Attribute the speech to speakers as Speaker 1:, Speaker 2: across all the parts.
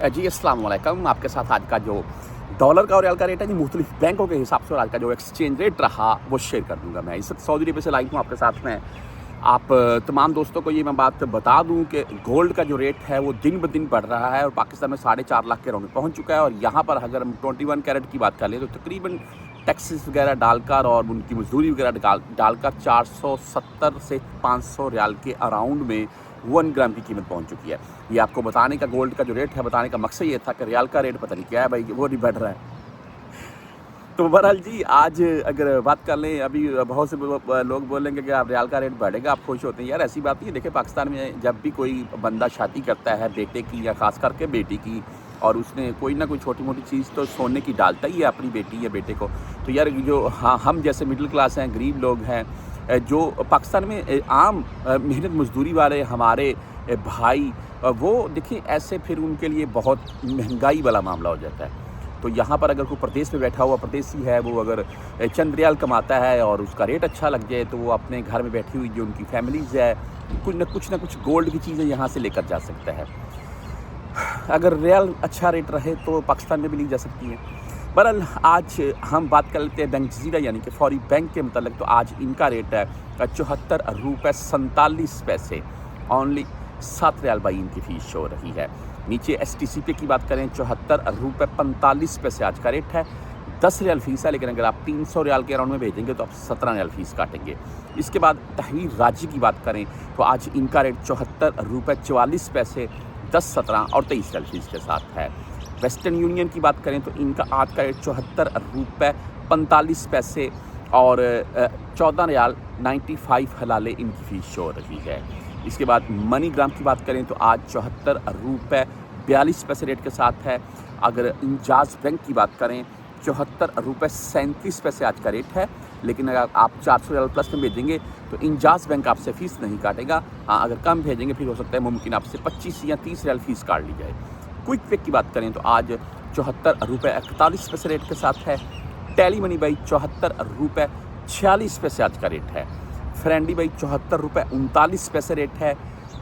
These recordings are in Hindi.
Speaker 1: जी अस्सलाम वालेकुम। आपके साथ आज का जो डॉलर का और रियाल का रेट है जी मुख्तलिफ बैंकों के हिसाब से और आज का जो एक्सचेंज रेट रहा वो शेयर कर दूंगा। मैं इस वक्त सऊदी अरब से लाइव हूँ आपके साथ में। आप तमाम दोस्तों को ये मैं बात बता दूं कि गोल्ड का जो रेट है वो दिन ब दिन बढ़ रहा है और पाकिस्तान में 4.5 लाख के राउंड में पहुँच चुका है। और यहाँ पर अगर हम 21 कैरेट की बात कर लें तो तकरीबन टैक्सेस वगैरह डालकर और उनकी मजदूरी वगैरह डालकर 470 से 500 रियाल के अराउंड में 1 ग्राम की कीमत पहुंच चुकी है। ये आपको बताने का गोल्ड का जो रेट है बताने का मकसद ये था कि रियाल का रेट पता नहीं क्या है भाई, वो नहीं बढ़ रहा है। तो बहरहाल जी आज अगर बात कर लें, अभी बहुत से लोग बोलेंगे कि आप रियाल का रेट बढ़ेगा, आप खुश होते हैं। यार ऐसी बात नहीं है। देखिए पाकिस्तान में जब भी कोई बंदा शादी करता है बेटे की या ख़ास करके बेटी की, और उसने कोई ना कोई छोटी मोटी चीज़ तो सोने की डालता ही है अपनी बेटी या बेटे को। तो यार जो हम जैसे मिडिल क्लास हैं, गरीब लोग हैं, जो पाकिस्तान में आम मेहनत मजदूरी वाले हमारे भाई, वो देखिए ऐसे फिर उनके लिए बहुत महंगाई वाला मामला हो जाता है। तो यहाँ पर अगर कोई प्रदेश में बैठा हुआ प्रदेशी है, वो अगर चंद रियाल कमाता है और उसका रेट अच्छा लग जाए तो वो अपने घर में बैठी हुई जो उनकी फैमिलीज़ है कुछ ना कुछ गोल्ड की चीज़ें यहाँ से लेकर जा सकता है। अगर रियाल अच्छा रेट रहे तो पाकिस्तान में भी ली जा सकती है। बहरहाल आज हम बात कर लेते हैं बैंक जज़ीरा यानी कि फौरी बैंक के मतलब। तो आज इनका रेट है 74 रुपये 47 पैसे, ओनली 7 रियाल बाई इनकी फ़ीस हो रही है। नीचे STCP की बात करें 74 रुपये 45 पैसे आज का रेट है। 10 रियाल फ़ीस है, लेकिन अगर आप 300 रियाल के अराउंड में भेजेंगे तो आप 17 रियाल फ़ीस काटेंगे। इसके बाद तहवीर राजी की बात करें तो आज इनका रेट 74 रुपये 44 पैसे, 10, 17 और 23 रियाल फ़ीस के साथ है। वेस्टर्न यूनियन की बात करें तो इनका आज का रेट 74 रुपये 45 पैसे और 14 रियाल 95 हलाले इनकी फ़ीस हो रही है। इसके बाद मनी ग्राम की बात करें तो आज 74 रुपये 42 पैसे रेट के साथ है। अगर इंजाज बैंक की बात करें 74 रुपये 37 पैसे आज का रेट है, लेकिन अगर आप 400 रियाल प्लस में भेजेंगे तो इंजाज बैंक आपसे फ़ीस नहीं काटेगा। हाँ, अगर कम भेजेंगे फिर हो सकता है मुमकिन आपसे 25 या 30 रियाल फ़ीस काट ली जाए। क्विक पे की बात करें तो आज 74 रुपये 41 पैसे रेट के साथ है। टेली मनी बाई 74 रुपये 46 पैसे आज का रेट है। फ्रेंडी बाई 74 रुपये 39 पैसे रेट है।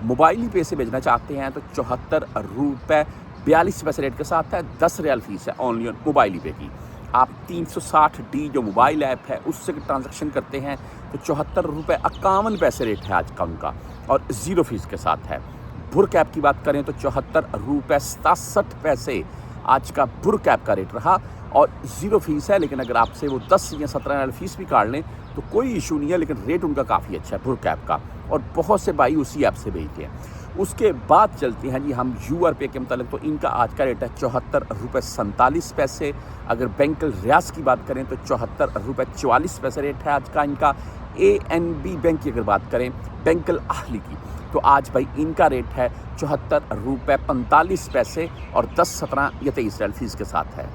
Speaker 1: मोबाइल पे से भेजना चाहते हैं तो 74 रुपये 42 पैसे रेट के साथ है। 10 रियाल फ़ीस है ओनली मोबाइल पे की। आप 360D जो मोबाइल ऐप है उससे ट्रांजैक्शन करते हैं तो 74 रुपये 51 पैसे रेट है आज का उनका, और 0 फ़ीस के साथ है। बुर कैप की बात करें तो 74 रुपये 67 पैसे आज का बुर कैप का रेट रहा और 0 फ़ीस है। लेकिन अगर आपसे वो 10 या 17 रियाल फ़ीस भी काट लें तो कोई इशू नहीं है, लेकिन रेट उनका काफ़ी अच्छा है बुर कैप का, और बहुत से भाई उसी ऐप से भेजते हैं। उसके बाद चलते हैं जी हम यूआर पे के मतलब। तो इनका आज का रेट है 74 रुपये 47 पैसे। अगर बैंकल रियाज की बात करें तो 74 रुपये 44 पैसे रेट है आज का इनका। ANB बैंक की अगर बात करें बैंकल अहली की तो आज भाई इनका रेट है 74 रुपये 45 पैसे और 10, 17 या 23 रियाल फ़ीस के साथ है।